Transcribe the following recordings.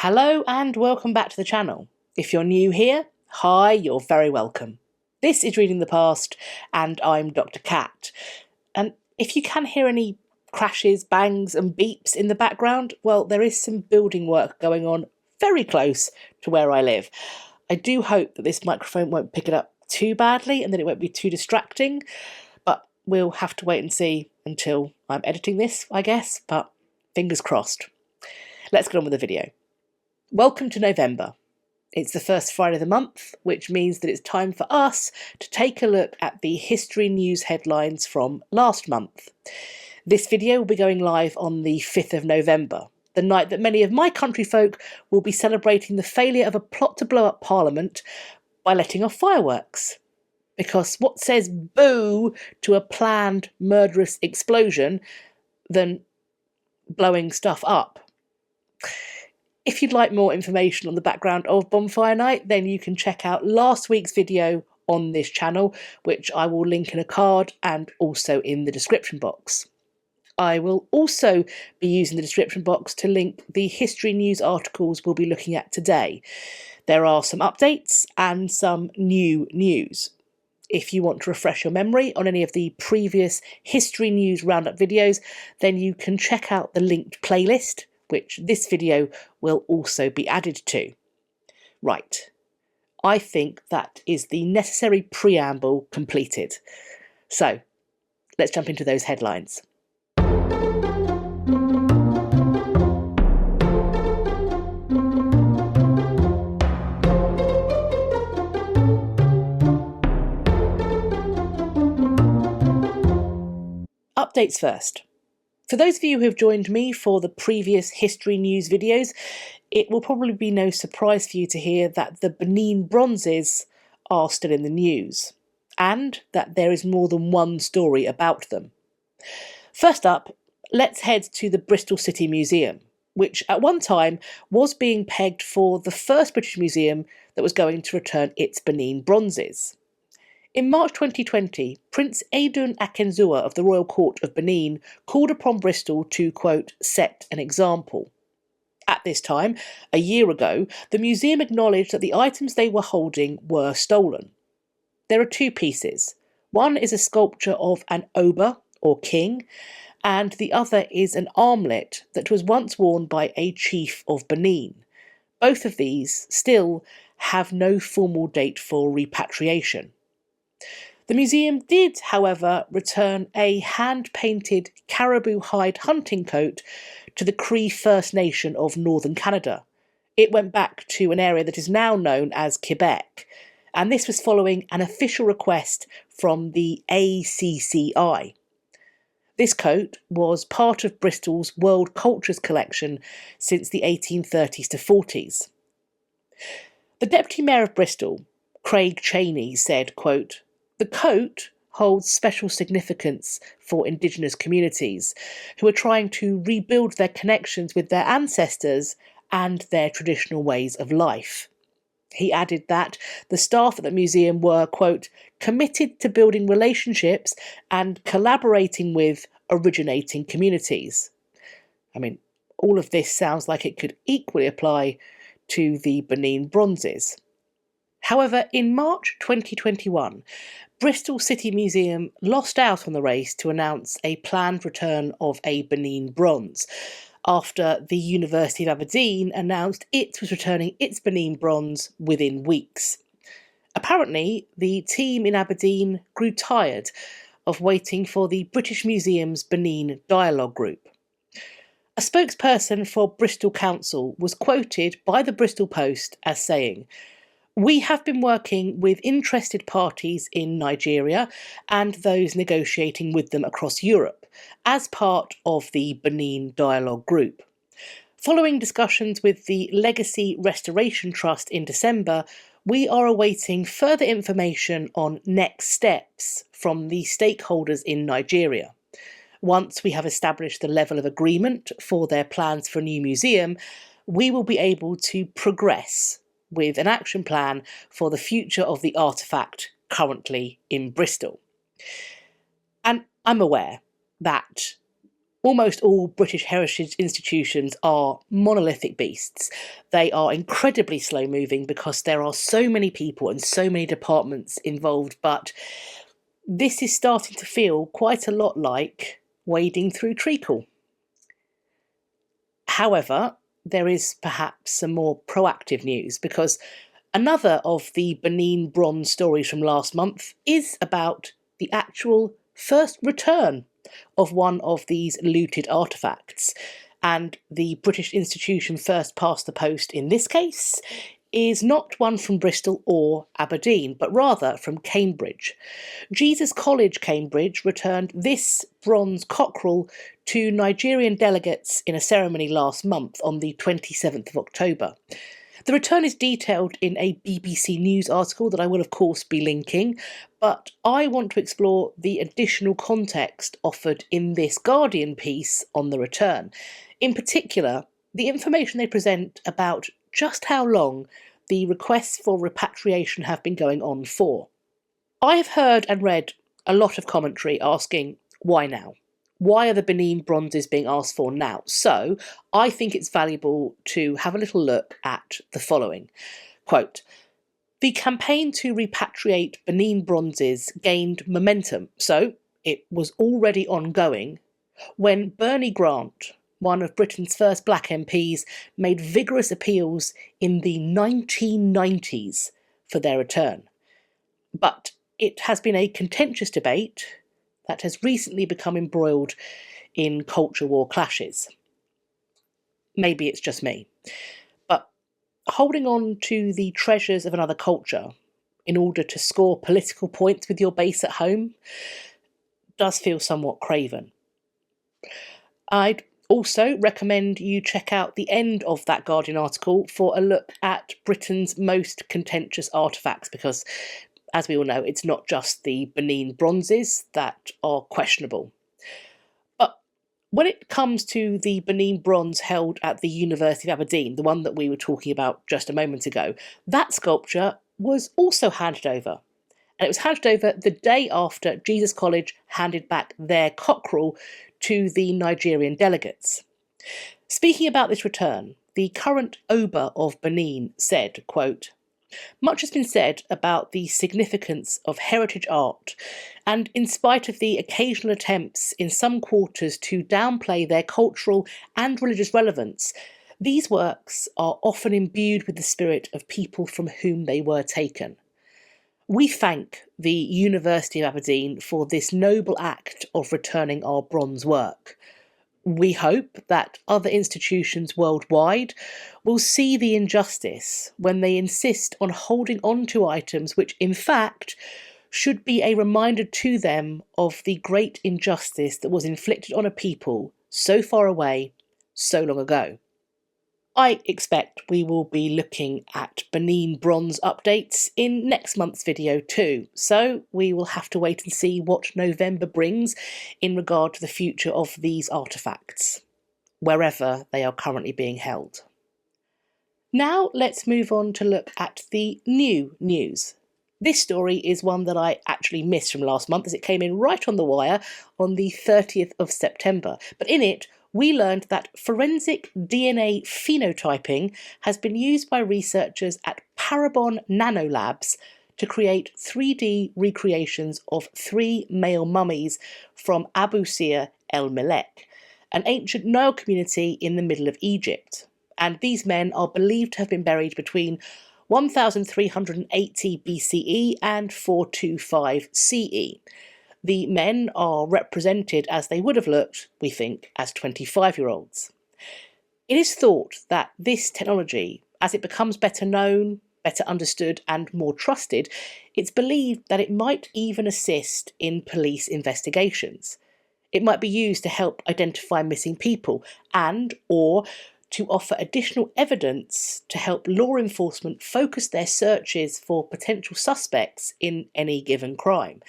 Hello and welcome back to the channel. If you're new here, hi, you're very welcome. This is Reading the Past and I'm Dr. Cat. And if you can hear any crashes, bangs and beeps in the background, well, there is some building work going on very close to where I live. I do hope that this microphone won't pick it up too badly and that it won't be too distracting, but we'll have to wait and see until I'm editing this, I guess, but fingers crossed. Let's get on with the video. Welcome to November. It's the first Friday of the month, which means that it's time for us to take a look at the history news headlines from last month. This video will be going live on the 5th of November, the night that many of my country folk will be celebrating the failure of a plot to blow up Parliament by letting off fireworks. Because what says boo to a planned murderous explosion than blowing stuff up? If you'd like more information on the background of Bonfire Night, then you can check out last week's video on this channel, which I will link in a card and also in the description box. I will also be using the description box to link the history news articles we'll be looking at today. There are some updates and some new news. If you want to refresh your memory on any of the previous history news roundup videos, then you can check out the linked playlist, which this video will also be added to. Right, I think that is the necessary preamble completed. So, let's jump into those headlines. Updates first. For those of you who have joined me for the previous history news videos, it will probably be no surprise for you to hear that the Benin bronzes are still in the news, and that there is more than one story about them. First up, let's head to the Bristol City Museum, which at one time was being pegged for the first British museum that was going to return its Benin bronzes. In March 2020, Prince Adoun Akenzua of the Royal Court of Benin called upon Bristol to, quote, set an example. At this time, a year ago, the museum acknowledged that the items they were holding were stolen. There are two pieces. One is a sculpture of an oba, or king, and the other is an armlet that was once worn by a chief of Benin. Both of these still have no formal date for repatriation. The museum did, however, return a hand-painted caribou hide hunting coat to the Cree First Nation of northern Canada. It went back to an area that is now known as Quebec, and this was following an official request from the ACCI. This coat was part of Bristol's World Cultures collection since the 1830s to 40s. The Deputy Mayor of Bristol, Craig Cheney, said, quote, "The coat holds special significance for Indigenous communities who are trying to rebuild their connections with their ancestors and their traditional ways of life." He added that the staff at the museum were, quote, "committed to building relationships and collaborating with originating communities." I mean, all of this sounds like it could equally apply to the Benin bronzes. However, in March 2021, Bristol City Museum lost out on the race to announce a planned return of a Benin bronze, after the University of Aberdeen announced it was returning its Benin bronze within weeks. Apparently, the team in Aberdeen grew tired of waiting for the British Museum's Benin Dialogue Group. A spokesperson for Bristol Council was quoted by the Bristol Post as saying, "We have been working with interested parties in Nigeria and those negotiating with them across Europe as part of the Benin Dialogue Group. Following discussions with the Legacy Restoration Trust in December, we are awaiting further information on next steps from the stakeholders in Nigeria. Once we have established the level of agreement for their plans for a new museum, we will be able to progress with an action plan for the future of the artefact currently in Bristol." And I'm aware that Almost all British heritage institutions are monolithic beasts. They are incredibly slow moving because there are so many people and so many departments involved, but this is starting to feel quite a lot like wading through treacle. However, there is perhaps some more proactive news because another of the Benin bronze stories from last month is about the actual first return of one of these looted artefacts. And the British institution first past the post in this case is not one from Bristol or Aberdeen, but rather from Cambridge. Jesus College, Cambridge, returned this bronze cockerel to Nigerian delegates in a ceremony last month on the 27th of October. The return is detailed in a BBC News article that I will of course be linking, but I want to explore the additional context offered in this Guardian piece on the return. In particular, the information they present about just how long the requests for repatriation have been going on for. I have heard and read a lot of commentary asking, why now? Why are the Benin bronzes being asked for now? So I think it's valuable to have a little look at the following. Quote, the campaign to repatriate Benin bronzes gained momentum, so it was already ongoing, when Bernie Grant, one of Britain's first black MPs, made vigorous appeals in the 1990s for their return. But it has been a contentious debate that has recently become embroiled in culture war clashes. Maybe it's just me, but holding on to the treasures of another culture in order to score political points with your base at home does feel somewhat craven. I'd also recommend you check out the end of that Guardian article for a look at Britain's most contentious artefacts, because as we all know, it's not just the Benin bronzes that are questionable. But when it comes to the Benin bronze held at the University of Aberdeen, the one that we were talking about just a moment ago, that sculpture was also handed over. And it was handed over the day after Jesus College handed back their cockerel to the Nigerian delegates. Speaking about this return, the current Oba of Benin said, quote, much has been said about the significance of heritage art, and in spite of the occasional attempts in some quarters to downplay their cultural and religious relevance, these works are often imbued with the spirit of people from whom they were taken. We thank the University of Aberdeen for this noble act of returning our bronze work. We hope that other institutions worldwide will see the injustice when they insist on holding on to items which, in fact, should be a reminder to them of the great injustice that was inflicted on a people so far away, so long ago. I expect we will be looking at Benin bronze updates in next month's video too, so we will have to wait and see what November brings in regard to the future of these artefacts, wherever they are currently being held. Now let's move on to look at the new news. This story is one that I actually missed from last month as it came in right on the wire on the 30th of September, but in it we learned that forensic DNA phenotyping has been used by researchers at Parabon Nanolabs to create 3D recreations of 3 male mummies from Abu Sir el Melek, an ancient Nile community in the middle of Egypt. And these men are believed to have been buried between 1380 BCE and 425 CE. The men are represented as they would have looked, we think, as 25-year-olds. It is thought that this technology, as it becomes better known, better understood and more trusted, it's believed that it might even assist in police investigations. It might be used to help identify missing people and or to offer additional evidence to help law enforcement focus their searches for potential suspects in any given crime.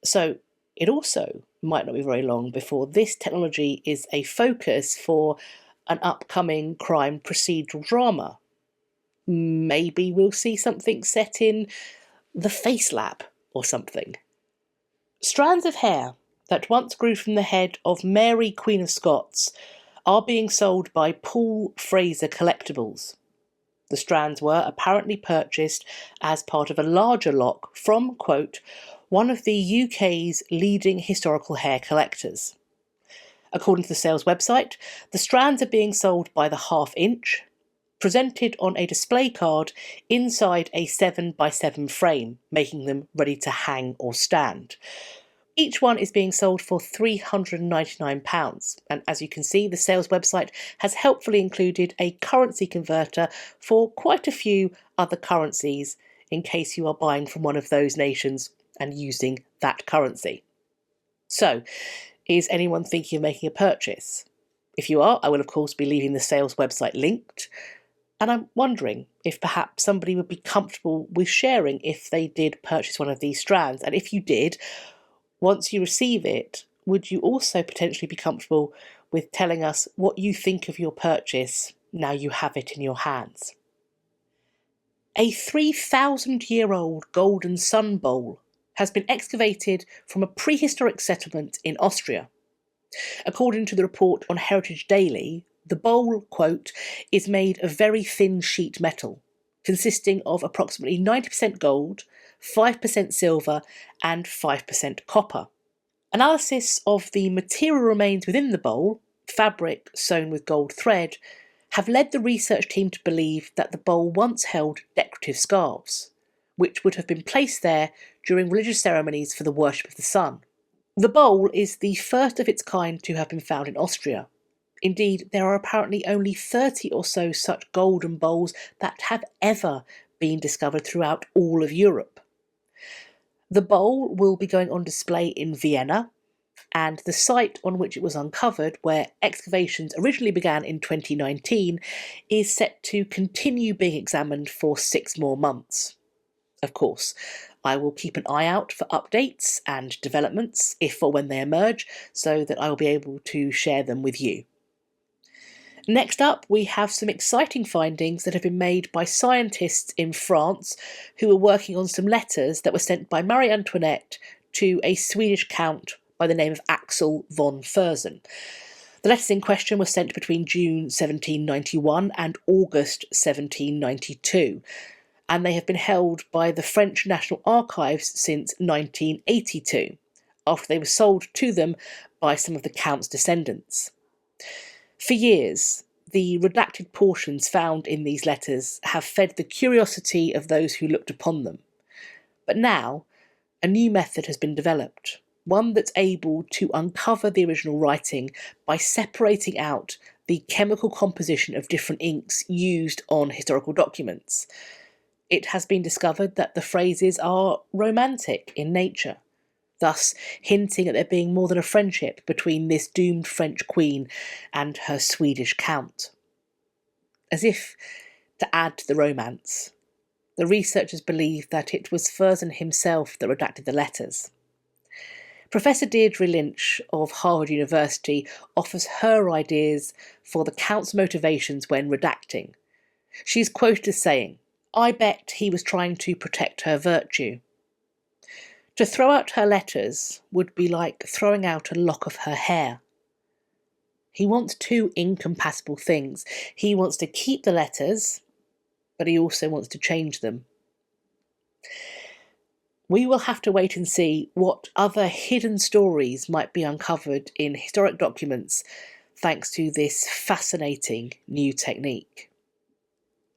So it also might not be very long before this technology is a focus for an upcoming crime procedural drama. Maybe we'll see something set in the Face Lab or something. Strands of hair that once grew from the head of Mary, Queen of Scots, are being sold by Paul Fraser Collectibles. The strands were apparently purchased as part of a larger lot from, quote, one of the UK's leading historical hair collectors. According to the sales website, the strands are being sold by the half-inch, presented on a display card inside a 7x7 frame, making them ready to hang or stand. Each one is being sold for £399, and as you can see, the sales website has helpfully included a currency converter for quite a few other currencies in case you are buying from one of those nations and using that currency. So, is anyone thinking of making a purchase? If you are, I will of course be leaving the sales website linked, and I'm wondering if perhaps somebody would be comfortable with sharing if they did purchase one of these strands, and if you did, once you receive it, would you also potentially be comfortable with telling us what you think of your purchase now you have it in your hands? A 3,000-year-old golden sun bowl has been excavated from a prehistoric settlement in Austria. According to the report on Heritage Daily, the bowl, quote, is made of very thin sheet metal, consisting of approximately 90% gold, 5% silver and 5% copper. Analysis of the material remains within the bowl, fabric sewn with gold thread, have led the research team to believe that the bowl once held decorative scarves, which would have been placed there during religious ceremonies for the worship of the sun. The bowl is the first of its kind to have been found in Austria. Indeed, there are apparently only 30 or so such golden bowls that have ever been discovered throughout all of Europe. The bowl will be going on display in Vienna, and the site on which it was uncovered, where excavations originally began in 2019, is set to continue being examined for 6 more months. Of course, I will keep an eye out for updates and developments, if or when they emerge, so that I will be able to share them with you. Next up, we have some exciting findings that have been made by scientists in France who are working on some letters that were sent by Marie Antoinette to a Swedish count by the name of Axel von Fersen. The letters in question were sent between June 1791 and August 1792, and they have been held by the French National Archives since 1982, after they were sold to them by some of the count's descendants. For years, the redacted portions found in these letters have fed the curiosity of those who looked upon them. But now, a new method has been developed, one that's able to uncover the original writing by separating out the chemical composition of different inks used on historical documents. It has been discovered that the phrases are romantic in nature, thus hinting at there being more than a friendship between this doomed French queen and her Swedish count. As if to add to the romance, the researchers believe that it was Fersen himself that redacted the letters. Professor Deirdre Lynch of Harvard University offers her ideas for the count's motivations when redacting. She's quoted as saying, "I bet he was trying to protect her virtue. To throw out her letters would be like throwing out a lock of her hair. He wants 2 incompatible things. He wants to keep the letters, but he also wants to change them." We will have to wait and see what other hidden stories might be uncovered in historic documents thanks to this fascinating new technique.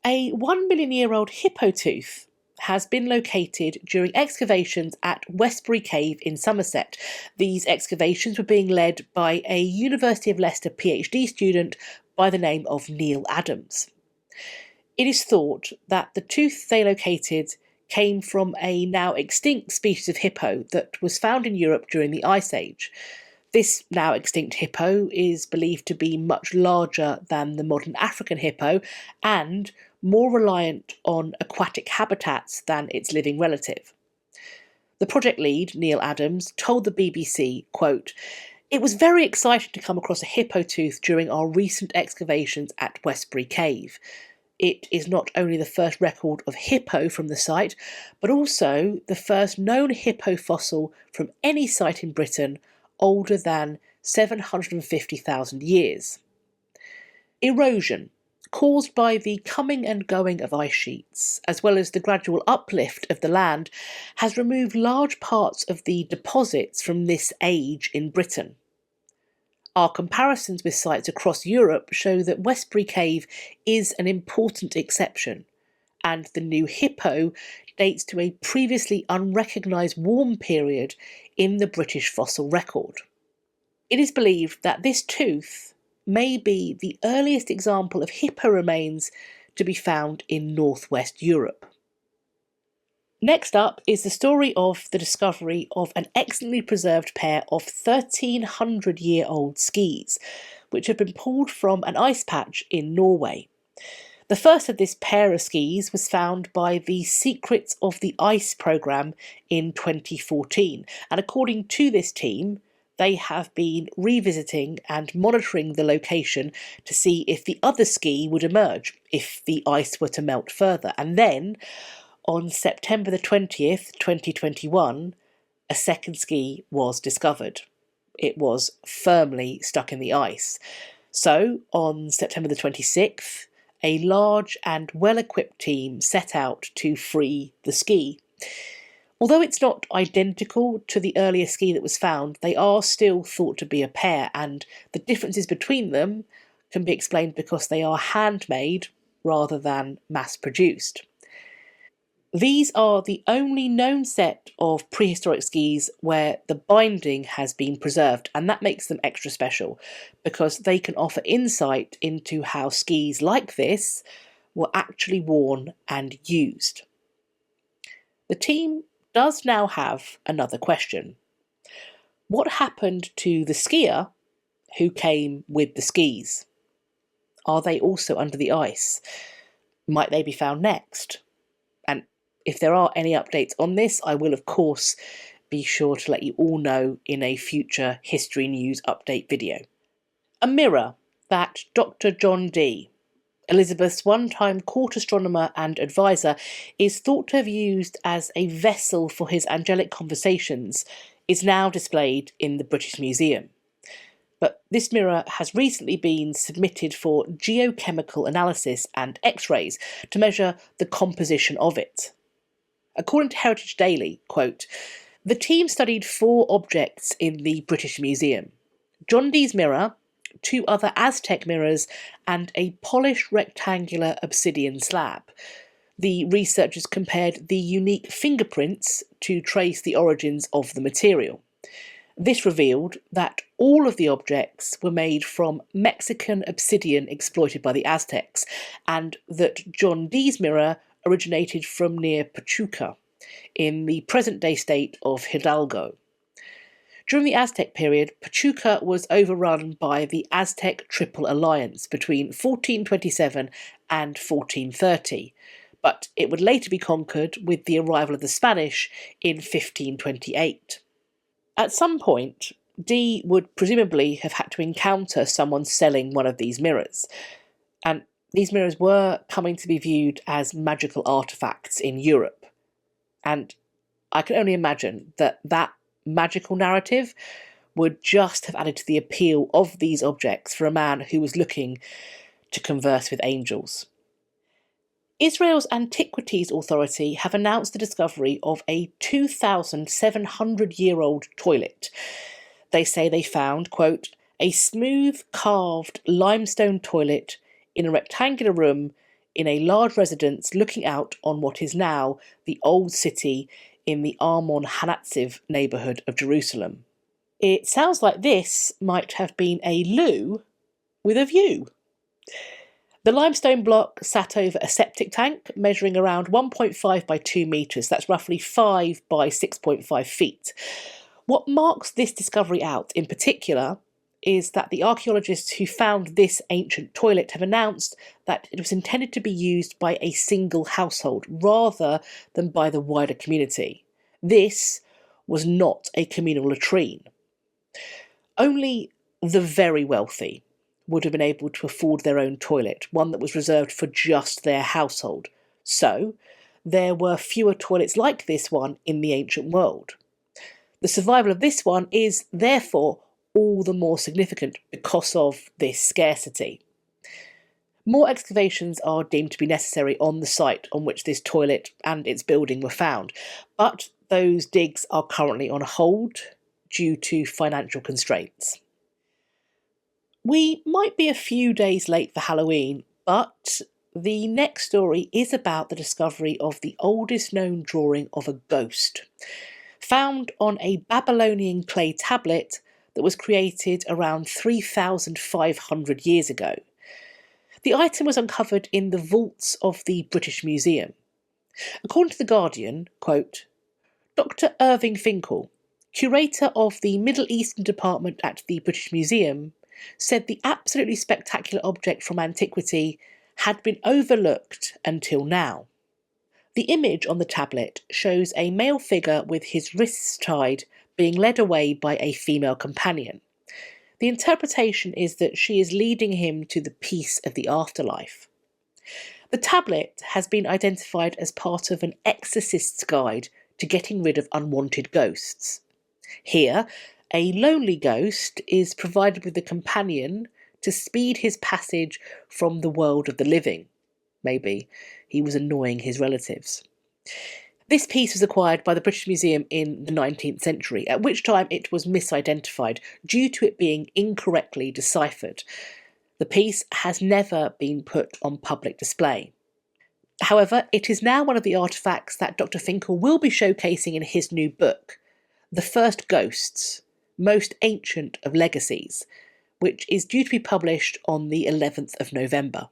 A 1 million-year-old hippo tooth has been located during excavations at Westbury Cave in Somerset. These excavations were being led by a University of Leicester PhD student by the name of Neil Adams. It is thought that the tooth they located came from a now extinct species of hippo that was found in Europe during the Ice Age. This now extinct hippo is believed to be much larger than the modern African hippo and more reliant on aquatic habitats than its living relative. The project lead, Neil Adams, told the BBC, quote, "It was very exciting to come across a hippo tooth during our recent excavations at Westbury Cave. It is not only the first record of hippo from the site, but also the first known hippo fossil from any site in Britain older than 750,000 years. Erosion, caused by the coming and going of ice sheets, as well as the gradual uplift of the land, has removed large parts of the deposits from this age in Britain. Our comparisons with sites across Europe show that Westbury Cave is an important exception, and the new Hippo dates to a previously unrecognised warm period in the British fossil record. It is believed that this tooth may be the earliest example of hippo remains to be found in northwest Europe. Next up is the story of the discovery of an excellently preserved pair of 1,300-year-old skis, which have been pulled from an ice patch in Norway. The first of this pair of skis was found by the Secrets of the Ice programme in 2014, and according to this team, they have been revisiting and monitoring the location to see if the other ski would emerge if the ice were to melt further. And then, on September the 20th, 2021, a second ski was discovered. It was firmly stuck in the ice. So, on September the 26th, a large and well-equipped team set out to free the ski. Although it's not identical to the earlier ski that was found, they are still thought to be a pair, and the differences between them can be explained because they are handmade rather than mass-produced. These are the only known set of prehistoric skis where the binding has been preserved, and that makes them extra special because they can offer insight into how skis like this were actually worn and used. The team does now have another question. What happened to the skier who came with the skis? Are they also under the ice? Might they be found next? And if there are any updates on this, I will of course be sure to let you all know in a future History News update video. A mirror that Dr. John Dee, Elizabeth's one-time court astronomer and advisor, is thought to have used as a vessel for his angelic conversations, is now displayed in the British Museum. But this mirror has recently been submitted for geochemical analysis and X-rays to measure the composition of it. According to Heritage Daily, quote, "The team studied 4 objects in the British Museum: John Dee's mirror, 2 other Aztec mirrors, and a polished rectangular obsidian slab. The researchers compared the unique fingerprints to trace the origins of the material. This revealed that all of the objects were made from Mexican obsidian exploited by the Aztecs, and that John Dee's mirror originated from near Pachuca, in the present-day state of Hidalgo. During the Aztec period, Pachuca was overrun by the Aztec Triple Alliance between 1427 and 1430, but it would later be conquered with the arrival of the Spanish in 1528. At some point, Dee would presumably have had to encounter someone selling one of these mirrors, and these mirrors were coming to be viewed as magical artefacts in Europe. And I can only imagine that magical narrative would just have added to the appeal of these objects for a man who was looking to converse with angels. Israel's Antiquities Authority have announced the discovery of a 2,700-year-old toilet. They say they found, quote, a smooth carved limestone toilet in a rectangular room in a large residence looking out on what is now the Old City in the Armon Hanatziv neighbourhood of Jerusalem. It sounds like this might have been a loo with a view. The limestone block sat over a septic tank measuring around 1.5 by 2 metres, that's roughly 5 by 6.5 feet. What marks this discovery out in particular is that the archaeologists who found this ancient toilet have announced that it was intended to be used by a single household rather than by the wider community. This was not a communal latrine. Only the very wealthy would have been able to afford their own toilet, one that was reserved for just their household. So, there were fewer toilets like this one in the ancient world. The survival of this one is therefore all the more significant because of this scarcity. More excavations are deemed to be necessary on the site on which this toilet and its building were found, but those digs are currently on hold due to financial constraints. We might be a few days late for Halloween, but the next story is about the discovery of the oldest known drawing of a ghost, found on a Babylonian clay tablet that was created around 3,500 years ago. The item was uncovered in the vaults of the British Museum. According to The Guardian, quote, Dr. Irving Finkel, curator of the Middle Eastern department at the British Museum, said the absolutely spectacular object from antiquity had been overlooked until now. The image on the tablet shows a male figure with his wrists tied being led away by a female companion. The interpretation is that she is leading him to the peace of the afterlife. The tablet has been identified as part of an exorcist's guide to getting rid of unwanted ghosts. Here, a lonely ghost is provided with a companion to speed his passage from the world of the living. Maybe he was annoying his relatives. This piece was acquired by the British Museum in the 19th century, at which time it was misidentified due to it being incorrectly deciphered. The piece has never been put on public display. However, it is now one of the artefacts that Dr. Finkel will be showcasing in his new book, The First Ghosts, Most Ancient of Legacies, which is due to be published on the 11th of November.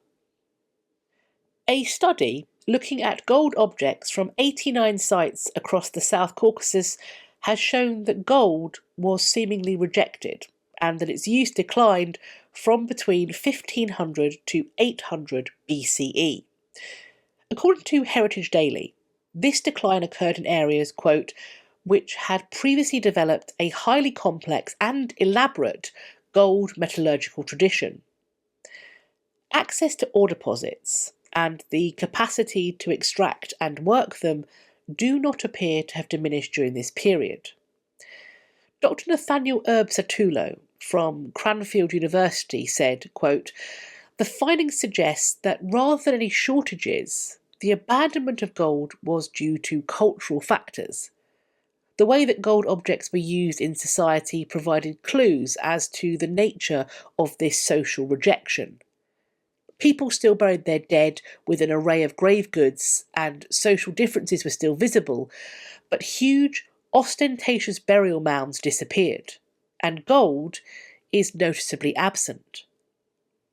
A study looking at gold objects from 89 sites across the South Caucasus has shown that gold was seemingly rejected and that its use declined from between 1500 to 800 BCE. According to Heritage Daily, this decline occurred in areas, quote, which had previously developed a highly complex and elaborate gold metallurgical tradition. Access to ore deposits and the capacity to extract and work them do not appear to have diminished during this period. Dr. Nathaniel Satulo from Cranfield University said, quote, the findings suggest that rather than any shortages, the abandonment of gold was due to cultural factors. The way that gold objects were used in society provided clues as to the nature of this social rejection. People still buried their dead with an array of grave goods, and social differences were still visible, but huge, ostentatious burial mounds disappeared, and gold is noticeably absent.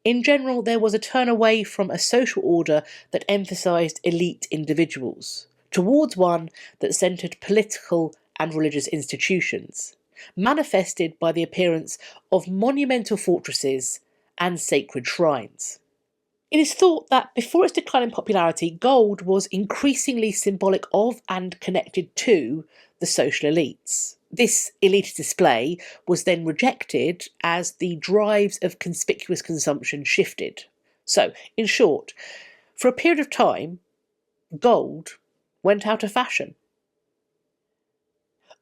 In general, there was a turn away from a social order that emphasised elite individuals, towards one that centred political and religious institutions, manifested by the appearance of monumental fortresses and sacred shrines. It is thought that before its decline in popularity, gold was increasingly symbolic of and connected to the social elites. This elitist display was then rejected as the drives of conspicuous consumption shifted. So, in short, for a period of time, gold went out of fashion.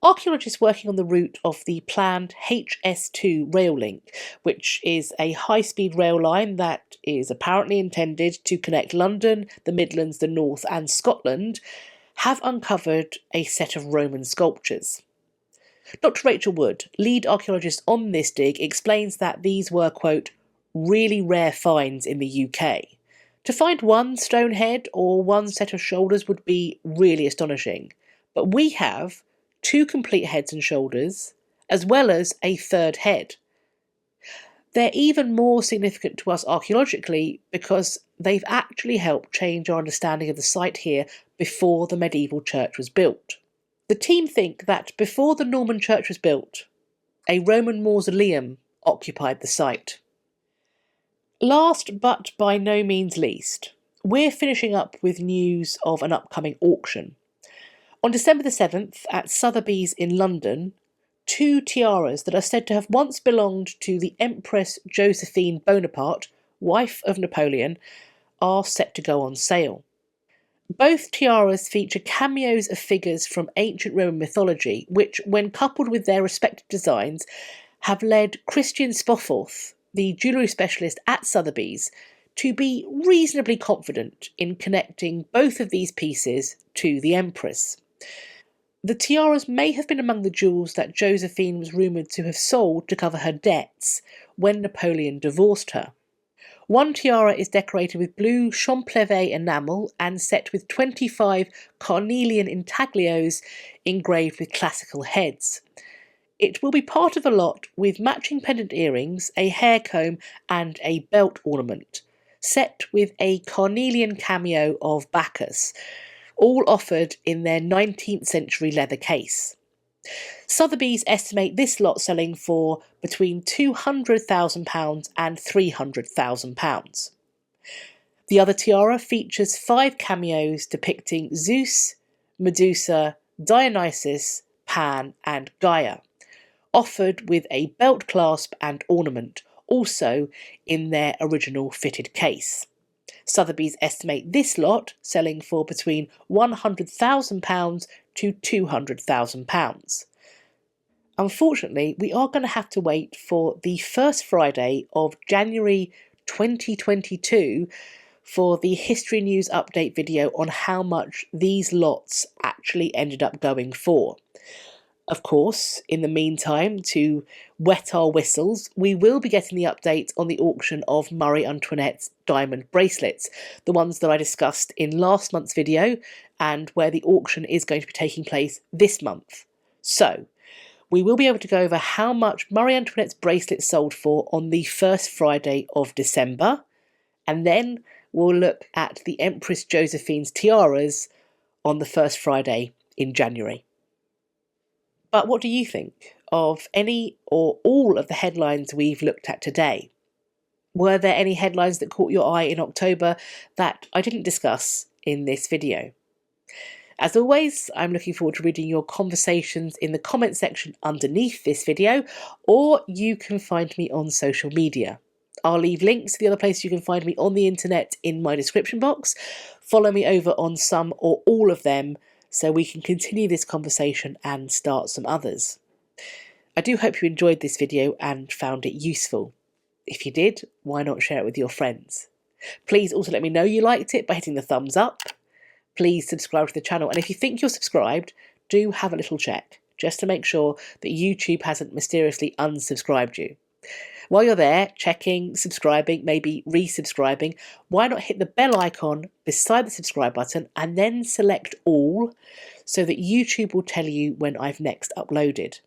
Archaeologists working on the route of the planned HS2 rail link, which is a high-speed rail line that is apparently intended to connect London, the Midlands, the North and Scotland, have uncovered a set of Roman sculptures. Dr. Rachel Wood, lead archaeologist on this dig, explains that these were, quote, really rare finds in the UK. To find one stone head or one set of shoulders would be really astonishing, but we have 2 complete heads and shoulders, as well as a third head. They're even more significant to us archaeologically because they've actually helped change our understanding of the site here before the medieval church was built. The team think that before the Norman church was built, a Roman mausoleum occupied the site. Last but by no means least, we're finishing up with news of an upcoming auction. On December the 7th, at Sotheby's in London, 2 tiaras that are said to have once belonged to the Empress Joséphine Bonaparte, wife of Napoleon, are set to go on sale. Both tiaras feature cameos of figures from ancient Roman mythology, which, when coupled with their respective designs, have led Christian Spofforth, the jewellery specialist at Sotheby's, to be reasonably confident in connecting both of these pieces to the Empress. The tiaras may have been among the jewels that Josephine was rumoured to have sold to cover her debts when Napoleon divorced her. One tiara is decorated with blue Champlevé enamel and set with 25 carnelian intaglios engraved with classical heads. It will be part of a lot with matching pendant earrings, a hair comb and a belt ornament, set with a carnelian cameo of Bacchus, all offered in their 19th century leather case. Sotheby's estimate this lot selling for between £200,000 and £300,000. The other tiara features 5 cameos depicting Zeus, Medusa, Dionysus, Pan and Gaia, offered with a belt clasp and ornament, also in their original fitted case. Sotheby's estimate this lot selling for between £100,000 to £200,000. Unfortunately, we are going to have to wait for the first Friday of January 2022 for the History News update video on how much these lots actually ended up going for. Of course, in the meantime, to wet our whistles, we will be getting the update on the auction of Marie Antoinette's diamond bracelets, the ones that I discussed in last month's video, and where the auction is going to be taking place this month. So, we will be able to go over how much Marie Antoinette's bracelets sold for on the first Friday of December, and then we'll look at the Empress Josephine's tiaras on the first Friday in January. But what do you think of any or all of the headlines we've looked at today? Were there any headlines that caught your eye in October that I didn't discuss in this video? As always, I'm looking forward to reading your conversations in the comment section underneath this video, or you can find me on social media. I'll leave links to the other places you can find me on the internet in my description box. Follow me over on some or all of them so we can continue this conversation and start some others. I do hope you enjoyed this video and found it useful. If you did, why not share it with your friends? Please also let me know you liked it by hitting the thumbs up. Please subscribe to the channel, and if you think you're subscribed, do have a little check, just to make sure that YouTube hasn't mysteriously unsubscribed you. While you're there, checking, subscribing, maybe resubscribing, why not hit the bell icon beside the subscribe button and then select all so that YouTube will tell you when I've next uploaded.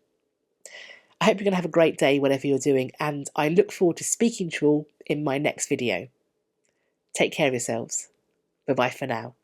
I hope you're going to have a great day whatever you're doing, and I look forward to speaking to you all in my next video. Take care of yourselves. Bye-bye for now.